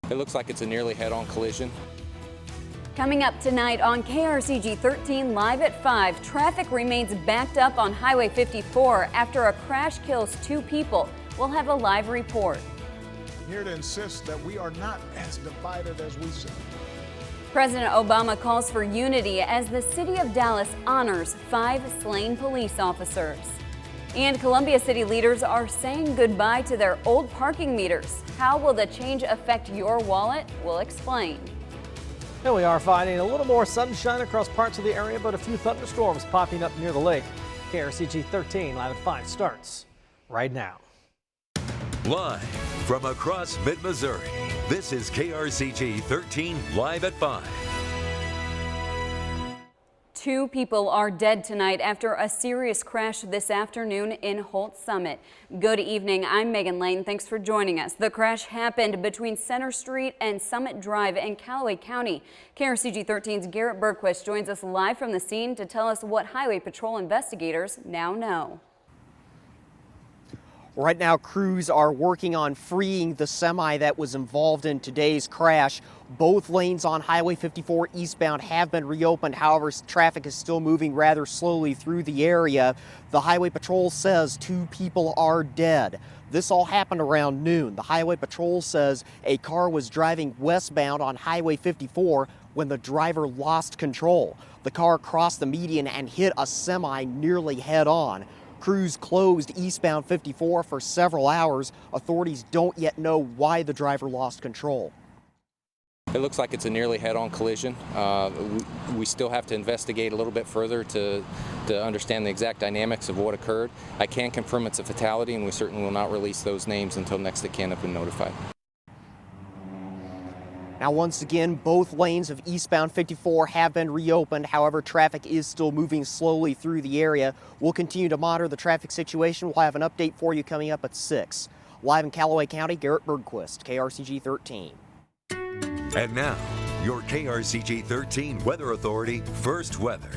It looks like it's a nearly head-on collision. Coming up tonight on KRCG 13 live at 5, traffic remains backed up on Highway 54 after a crash kills 2 people. We'll have a live report. I'm here to insist that we are not as divided as we seem. President Obama calls for unity as the city of Dallas honors 5 slain police officers. And Columbia City leaders are saying goodbye to their old parking meters. How will the change affect your wallet? We'll explain. And we are finding a little more sunshine across parts of the area, but a few thunderstorms popping up near the lake. KRCG 13 live at 5 starts right now. Live from across mid-Missouri, this is KRCG 13 live at 5. 2 people are dead tonight after a serious crash this afternoon in Holt Summit. Good evening, I'm Megan Lane. Thanks for joining us. The crash happened between Center Street and Summit Drive in Callaway County. KRCG 13's Garrett Bergquist joins us live from the scene to tell us what Highway Patrol investigators now know. Right now, crews are working on freeing the semi that was involved in today's crash. Both lanes on Highway 54 eastbound have been reopened. However, traffic is still moving rather slowly through the area. The Highway Patrol says 2 people are dead. This all happened around noon. The Highway Patrol says a car was driving westbound on Highway 54 when the driver lost control. The car crossed the median and hit a semi nearly head on. Crews closed eastbound 54 for several hours. Authorities don't yet know why the driver lost control. It looks like it's a nearly head-on collision. We still have to investigate a little bit further to understand the exact dynamics of what occurred. I can confirm it's a fatality, and we certainly will not release those names until next of kin have been notified. Now, once again, both lanes of eastbound 54 have been reopened. However, traffic is still moving slowly through the area. We'll continue to monitor the traffic situation. We'll have an update for you coming up at 6. Live in Callaway County, Garrett Bergquist, KRCG 13. And now, your KRCG 13 Weather Authority First Weather.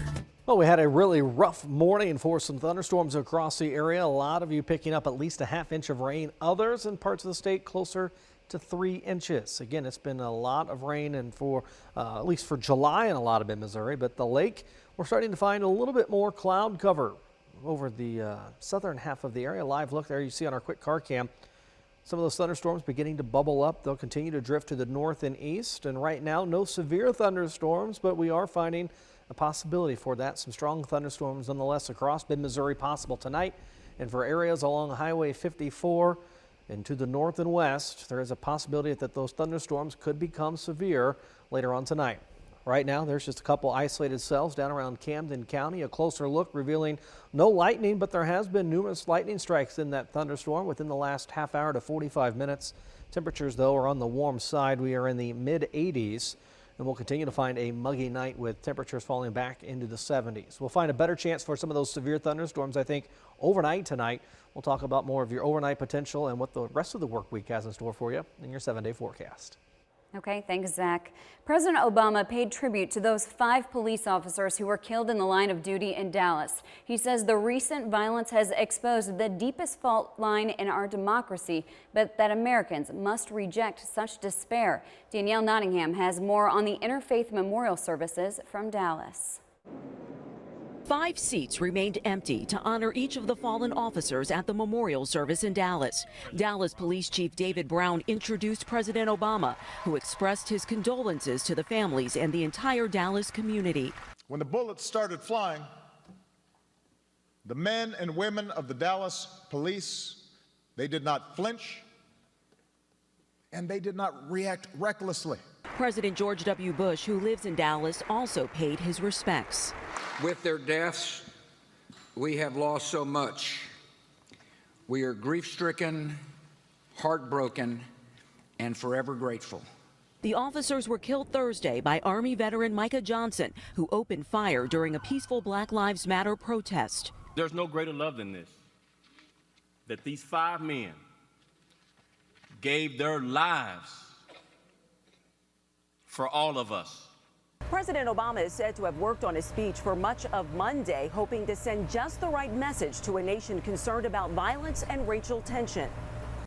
Well, we had a really rough morning for some thunderstorms across the area. A lot of you picking up at least a ½ inch of rain. Others in parts of the state closer to 3 inches. Again, it's been a lot of rain, and for at least for July in a lot of mid-Missouri, but the lake, we're starting to find a little bit more cloud cover over the southern half of the area. Live look there you see on our quick car cam. Some of those thunderstorms beginning to bubble up. They'll continue to drift to the north and east, and right now no severe thunderstorms, but we are finding a possibility for that. Some strong thunderstorms nonetheless across mid-Missouri possible tonight, and for areas along Highway 54 and to the north and west, there is a possibility that those thunderstorms could become severe later on tonight. Right now, there's just a couple isolated cells down around Camden County. A closer look revealing no lightning, but there has been numerous lightning strikes in that thunderstorm within the last ½ hour to 45 minutes. Temperatures, though, are on the warm side. We are in the mid-80s, and we'll continue to find a muggy night with temperatures falling back into the 70s. We'll find a better chance for some of those severe thunderstorms, I think, overnight tonight. We'll talk about more of your overnight potential and what the rest of the work week has in store for you in your 7-day forecast. Okay, thanks, Zach. President Obama paid tribute to those 5 police officers who were killed in the line of duty in Dallas. He says the recent violence has exposed the deepest fault line in our democracy, but that Americans must reject such despair. Danielle Nottingham has more on the Interfaith Memorial Services from Dallas. 5 seats remained empty to honor each of the fallen officers at the memorial service in Dallas. Dallas Police Chief David Brown introduced President Obama, who expressed his condolences to the families and the entire Dallas community. When the bullets started flying, the men and women of the Dallas police, they did not flinch, and they did not react recklessly. President George W. Bush, who lives in Dallas, also paid his respects. With their deaths, we have lost so much. We are grief-stricken, heartbroken, and forever grateful. The officers were killed Thursday by Army veteran Micah Johnson, who opened fire during a peaceful Black Lives Matter protest. There's no greater love than this, that these 5 men gave their lives for all of us. President Obama is said to have worked on his speech for much of Monday, hoping to send just the right message to a nation concerned about violence and racial tension.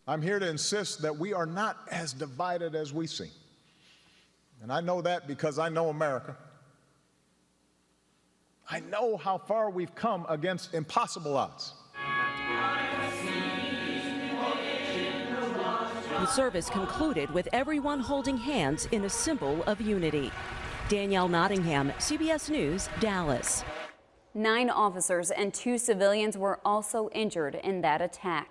I'm here to insist that we are not as divided as we seem. And I know that because I know America. I know how far we've come against impossible odds. The service concluded with everyone holding hands in a symbol of unity. Danielle Nottingham, CBS News, Dallas. 9 officers and 2 civilians were also injured in that attack.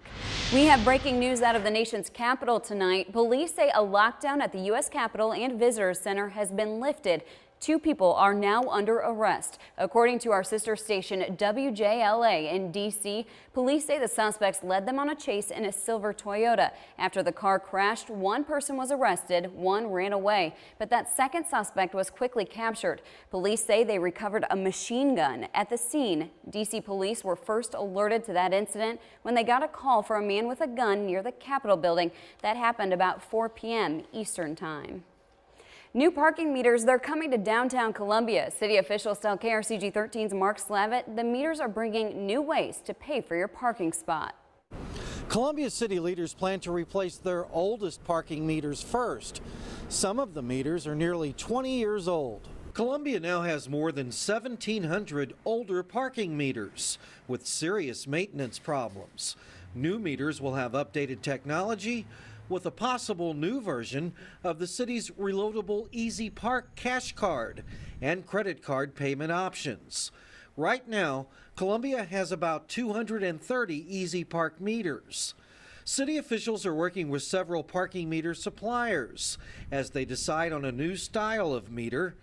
We have breaking news out of the nation's capital tonight. Police say a lockdown at the U.S. Capitol and Visitors Center has been lifted. 2 people are now under arrest. According to our sister station WJLA in D.C., police say the suspects led them on a chase in a silver Toyota. After the car crashed, 1 person was arrested, 1 ran away. But that second suspect was quickly captured. Police say they recovered a machine gun at the scene. D.C. police were first alerted to that incident when they got a call for a man with a gun near the Capitol building. That happened about 4 p.m. Eastern Time. New parking meters, they're coming to downtown Columbia. City officials tell KRCG 13's Mark Slavitt the meters are bringing new ways to pay for your parking spot. Columbia city leaders plan to replace their oldest parking meters first. Some of the meters are nearly 20 years old. Columbia now has more than 1,700 older parking meters with serious maintenance problems. New meters will have updated technology with a possible new version of the city's reloadable Easy Park cash card and credit card payment options. Right now, Columbia has about 230 Easy Park meters. City officials are working with several parking meter suppliers as they decide on a new style of meter.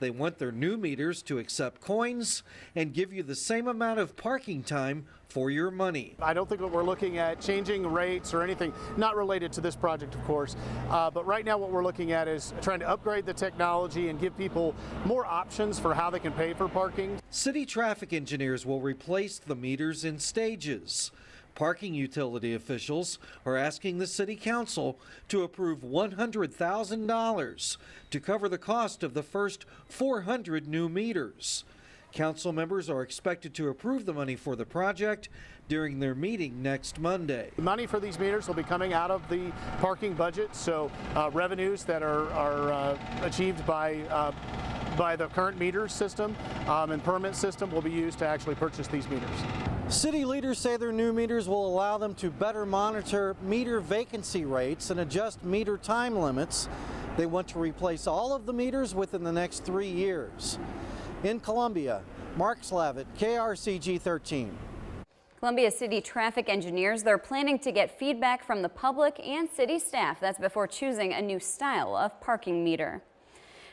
They want their new meters to accept coins and give you the same amount of parking time for your money. I don't think that we're looking at changing rates or anything, not related to this project, of course. But right now what we're looking at is trying to upgrade the technology and give people more options for how they can pay for parking. City traffic engineers will replace the meters in stages. Parking utility officials are asking the City Council to approve $100,000 to cover the cost of the first 400 new meters. Council members are expected to approve the money for the project during their meeting next Monday. The money for these meters will be coming out of the parking budget, so revenues that are achieved by the current meter system and permit system will be used to actually purchase these meters. City leaders say their new meters will allow them to better monitor meter vacancy rates and adjust meter time limits. They want to replace all of the meters within the next 3 years. In Columbia, Mark Slavitt, KRCG 13. Columbia City traffic engineers, they're planning to get feedback from the public and city staff. That's before choosing a new style of parking meter.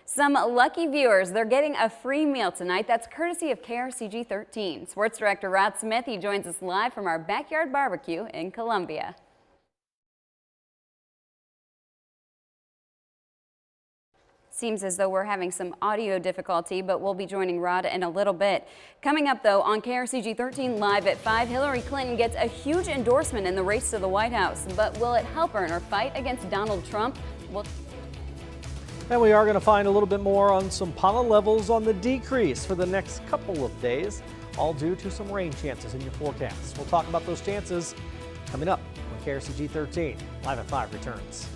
Some lucky viewers, they're getting a free meal tonight. That's courtesy of KRCG 13. Sports Director Rod Smith, he joins us live from our backyard barbecue in Columbia. Seems as though we're having some audio difficulty, but we'll be joining Rod in a little bit. Coming up, though, on KRCG 13 live at 5, Hillary Clinton gets a huge endorsement in the race to the White House. But will it help her in her fight against Donald Trump? And we are going to find a little bit more on some pollen levels on the decrease for the next couple of days, all due to some rain chances in your forecast. We'll talk about those chances coming up when KRCG 13 live at 5 returns.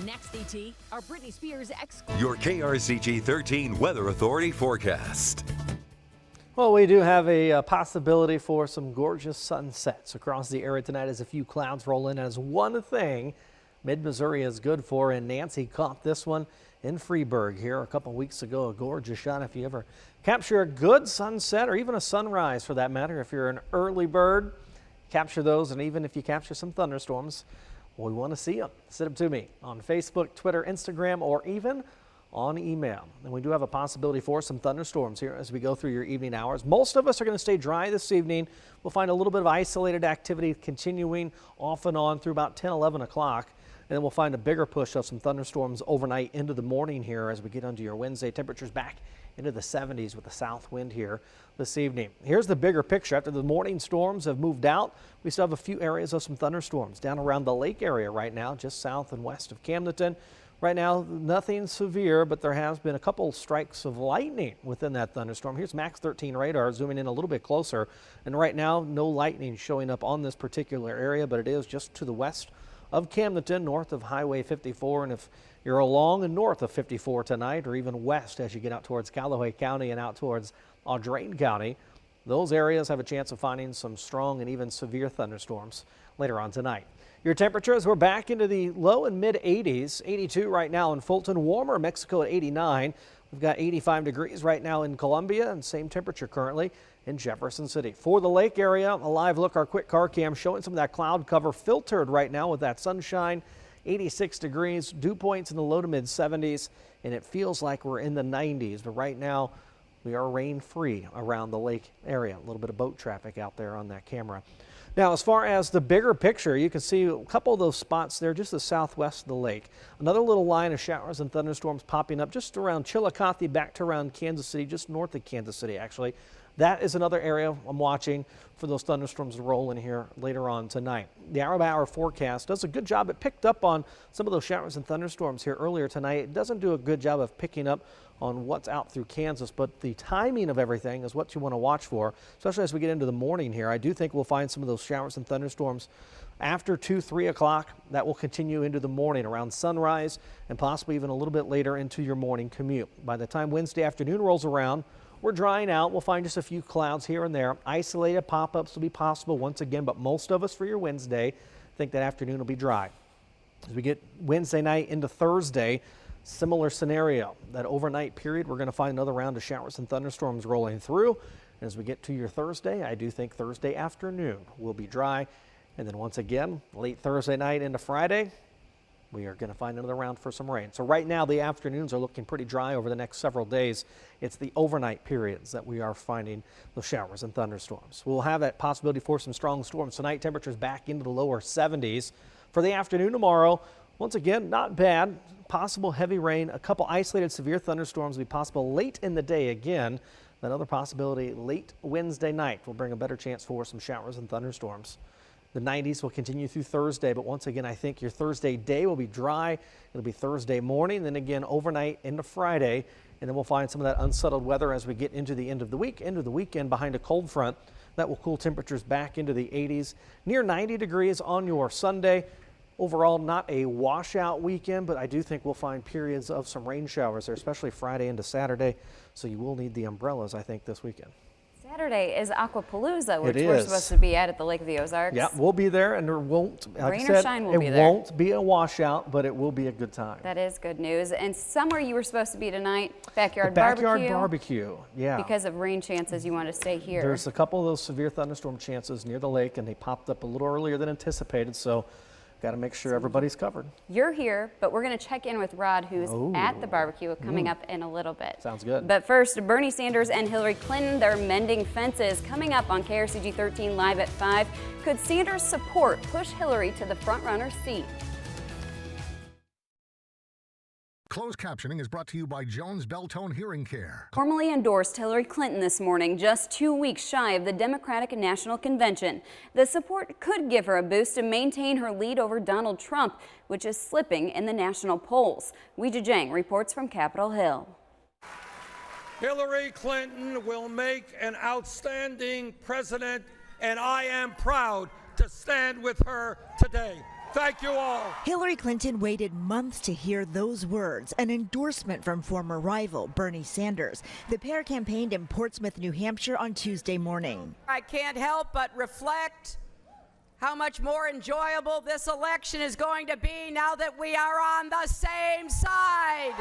Next, ET, our Britney Spears Your KRCG 13 Weather Authority forecast. Well, we do have a possibility for some gorgeous sunsets across the area tonight as a few clouds roll in. As one thing mid-Missouri is good for, and Nancy caught this one in Freeburg here a couple weeks ago. A gorgeous shot. If you ever capture a good sunset or even a sunrise for that matter, if you're an early bird, capture those. And even if you capture some thunderstorms, we want to see them. Send them to me on Facebook, Twitter, Instagram, or even on email. And we do have a possibility for some thunderstorms here as we go through your evening hours. Most of us are going to stay dry this evening. We'll find a little bit of isolated activity continuing off and on through about 10, 11 o'clock. And then we'll find a bigger push of some thunderstorms overnight into the morning here as we get onto your Wednesday. Temperatures back into the 70s with the south wind here this evening. Here's the bigger picture. After the morning storms have moved out, we still have a few areas of some thunderstorms down around the lake area right now, just south and west of Camdenton. Right now, nothing severe, but there has been a couple strikes of lightning within that thunderstorm. Here's Max 13 radar zooming in a little bit closer. And right now, no lightning showing up on this particular area, but it is just to the west of Camdenton, north of Highway 54. And if you're along and north of 54 tonight, or even west as you get out towards Callaway County and out towards Audrain County, those areas have a chance of finding some strong and even severe thunderstorms later on tonight. Your temperatures, we're back into the low and mid 80s. 82 right now in Fulton, warmer Mexico at 89. We've got 85 degrees right now in Columbia, and same temperature currently in Jefferson City. For the lake area, a live look, our quick car cam showing some of that cloud cover filtered right now with that sunshine. 86 degrees, dew points in the low to mid 70s, and it feels like we're in the 90s. But right now, we are rain free around the lake area. A little bit of boat traffic out there on that camera. Now, as far as the bigger picture, you can see a couple of those spots there just the southwest of the lake. Another little line of showers and thunderstorms popping up just around Chillicothe, back to around Kansas City, just north of Kansas City, actually. That is another area I'm watching for those thunderstorms to roll in here later on tonight. The hour-by-hour forecast does a good job. It picked up on some of those showers and thunderstorms here earlier tonight. It doesn't do a good job of picking up on what's out through Kansas, but the timing of everything is what you want to watch for, especially as we get into the morning here. I do think we'll find some of those showers and thunderstorms after 2, 3 o'clock. That will continue into the morning around sunrise and possibly even a little bit later into your morning commute. By the time Wednesday afternoon rolls around, we're drying out. We'll find just a few clouds here and there. Isolated pop-ups will be possible once again, but most of us for your Wednesday think that afternoon will be dry. As we get Wednesday night into Thursday, similar scenario. That overnight period, we're going to find another round of showers and thunderstorms rolling through. And as we get to your Thursday, I do think Thursday afternoon will be dry. And then once again, late Thursday night into Friday, we are going to find another round for some rain. So right now, the afternoons are looking pretty dry over the next several days. It's the overnight periods that we are finding those showers and thunderstorms. We'll have that possibility for some strong storms tonight. Temperatures back into the lower 70s. For the afternoon tomorrow, once again, not bad. Possible heavy rain. A couple isolated severe thunderstorms will be possible late in the day again. Another possibility late Wednesday night will bring a better chance for some showers and thunderstorms. The 90s will continue through Thursday, but once again, I think your Thursday day will be dry. It'll be Thursday morning, then again overnight into Friday, and then we'll find some of that unsettled weather as we get into the end of the week, into the weekend behind a cold front. That will cool temperatures back into the 80s, near 90 degrees on your Sunday. Overall, not a washout weekend, but I do think we'll find periods of some rain showers there, especially Friday into Saturday, so you will need the umbrellas, I think, this weekend. Saturday is Aquapalooza, which we're supposed to be at the Lake of the Ozarks. Yeah, we'll be there, and there won't, like rain I said, or shine, we'll be there. It won't be a washout, but it will be a good time. That is good news. And somewhere you were supposed to be tonight, backyard barbecue, yeah. Because of rain chances, you want to stay here. There's a couple of those severe thunderstorm chances near the lake, and they popped up a little earlier than anticipated, so got to make sure everybody's covered. You're here, but we're going to check in with Rod, who's at the barbecue, coming up in a little bit. Sounds good. But first, Bernie Sanders and Hillary Clinton, they're mending fences. Coming up on KRCG 13 Live at 5. Could Sanders' support push Hillary to the front-runner seat? Closed captioning is brought to you by Jones Beltone Hearing Care. Formally endorsed Hillary Clinton this morning, just 2 weeks shy of the Democratic National Convention. The support could give her a boost to maintain her lead over Donald Trump, which is slipping in the national polls. Weijia Jiang reports from Capitol Hill. Hillary Clinton will make an outstanding president, and I am proud to stand with her today. Thank you all. Hillary Clinton waited months to hear those words, an endorsement from former rival Bernie Sanders. The pair campaigned in Portsmouth, New Hampshire on Tuesday morning. I can't help but reflect how much more enjoyable this election is going to be now that we are on the same side.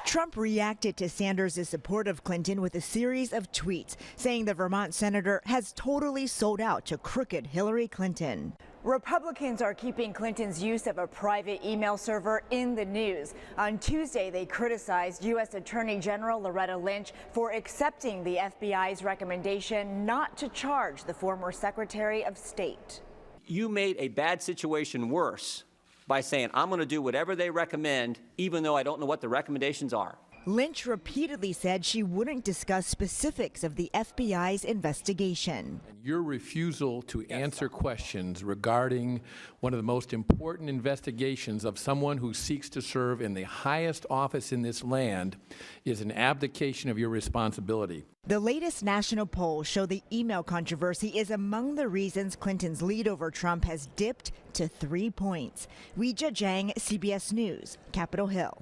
Trump reacted to Sanders' support of Clinton with a series of tweets, saying the Vermont senator has totally sold out to crooked Hillary Clinton. Republicans are keeping Clinton's use of a private email server in the news. On Tuesday, they criticized U.S. Attorney General Loretta Lynch for accepting the FBI's recommendation not to charge the former Secretary of State. You made a bad situation worse by saying, I'm going to do whatever they recommend, even though I don't know what the recommendations are. Lynch repeatedly said she wouldn't discuss specifics of the FBI's investigation. Your refusal to answer questions regarding one of the most important investigations of someone who seeks to serve in the highest office in this land is an abdication of your responsibility. The latest national polls show the email controversy is among the reasons Clinton's lead over Trump has dipped to 3 points. Weijia Zhang, CBS News, Capitol Hill.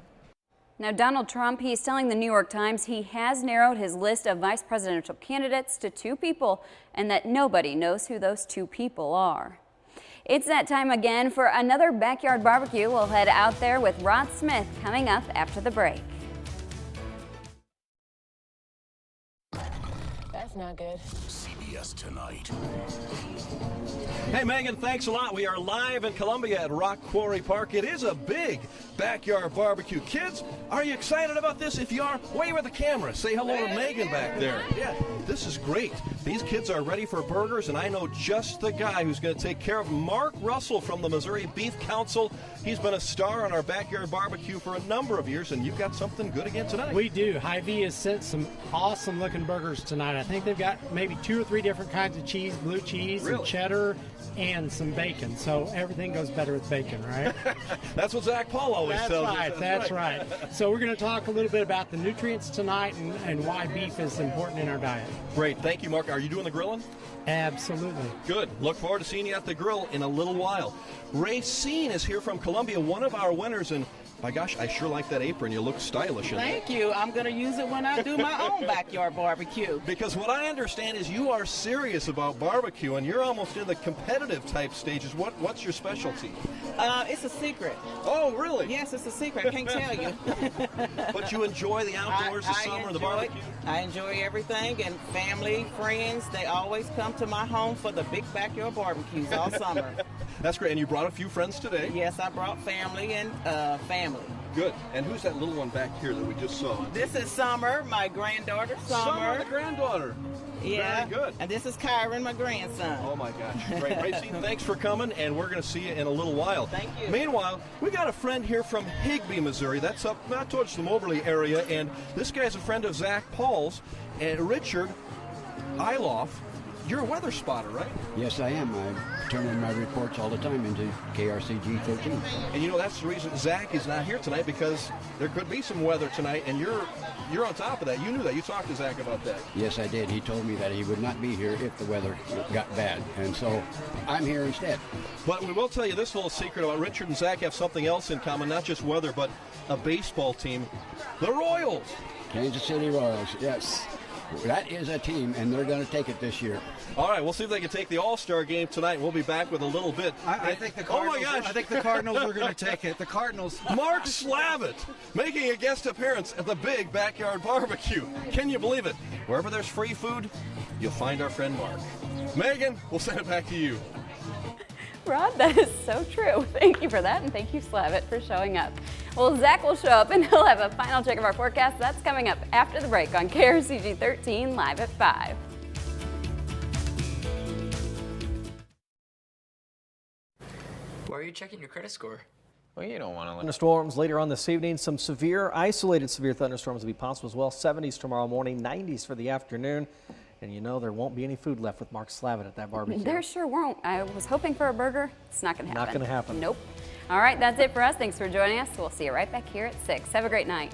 Now, Donald Trump, he's telling the New York Times he has narrowed his list of vice presidential candidates to 2 people and that nobody knows who those 2 people are. It's that time again for another backyard barbecue. We'll head out there with Rod Smith coming up after the break. That's not good. CBS Tonight. Hey, Megan, thanks a lot. We are live in Columbia at Rock Quarry Park. It is a big backyard barbecue. Kids, are you excited about this? If you are, wave at the camera. Say hello to Megan back there. Yeah, this is great. These kids are ready for burgers, and I know just the guy who's going to take care of them. Mark Russell from the Missouri Beef Council. He's been a star on our backyard barbecue for a number of years, and you've got something good again tonight. We do. Hy-Vee has sent some awesome-looking burgers tonight. I think they've got maybe 2 or 3 different kinds of cheese, blue cheese, and cheddar, and some bacon. So everything goes better with bacon, right? That's what Zach Paul always tells us. That's right. So we're going to talk a little bit about the nutrients tonight and why beef is important in our diet. Great. Thank you, Mark. Are you doing the grilling? Absolutely. Good. Look forward to seeing you at the grill in a little while. Racine is here from Columbia, one of our winners, and my gosh, I sure like that apron. You look stylish in it. Thank you. I'm going to use it when I do my own backyard barbecue. Because what I understand is you are serious about barbecue, and you're almost in the competitive type stages. What's your specialty? It's a secret. Oh, really? Yes, it's a secret. I can't tell you. But you enjoy the outdoors, the summer, the barbecue? I enjoy everything, and family, friends, they always come to my home for the big backyard barbecues all summer. That's great. And you brought a few friends today? Yes, I brought family and family. Good. And who's that little one back here that we just saw? This is Summer, my granddaughter. Summer, the granddaughter. Yeah. Very good. And this is Kyron, my grandson. Oh, my gosh. Great. Racine, thanks for coming, and we're going to see you in a little while. Thank you. Meanwhile, we got a friend here from Higbee, Missouri. That's up not towards the Moberly area, and this guy's a friend of Zach Paul's, and Richard Iloff. You're a weather spotter, right? Yes, I am. I turn in my reports all the time into KRCG 13. And you know, that's the reason Zach is not here tonight, because there could be some weather tonight, and you're on top of that. You knew that. You talked to Zach about that. Yes, I did. He told me that he would not be here if the weather got bad, and so I'm here instead. But we will tell you this little secret about Richard and Zach have something else in common, not just weather, but a baseball team, the Royals. Kansas City Royals, yes. That is a team, and they're going to take it this year. All right, we'll see if they can take the All-Star game tonight. We'll be back with a little bit. I think the Cardinals. Oh my gosh! I think the Cardinals are going to take it. The Cardinals. Mark Slavitt making a guest appearance at the big backyard barbecue. Can you believe it? Wherever there's free food, you'll find our friend Mark. Megan, we'll send it back to you. Rod, that is so true. Thank you for that, and thank you, Slavitt, for showing up. Well, Zach will show up, and he'll have a final check of our forecast. That's coming up after the break on KRCG 13, live at 5. Why are you checking your credit score? Well, you don't want to. Thunderstorms later on this evening. Some isolated severe thunderstorms will be possible as well. 70s tomorrow morning, 90s for the afternoon. And you know there won't be any food left with Mark Slavitt at that barbecue. There sure won't. I was hoping for a burger. It's not going to happen. Not going to happen. Nope. All right, that's it for us. Thanks for joining us. We'll see you right back here at 6. Have a great night.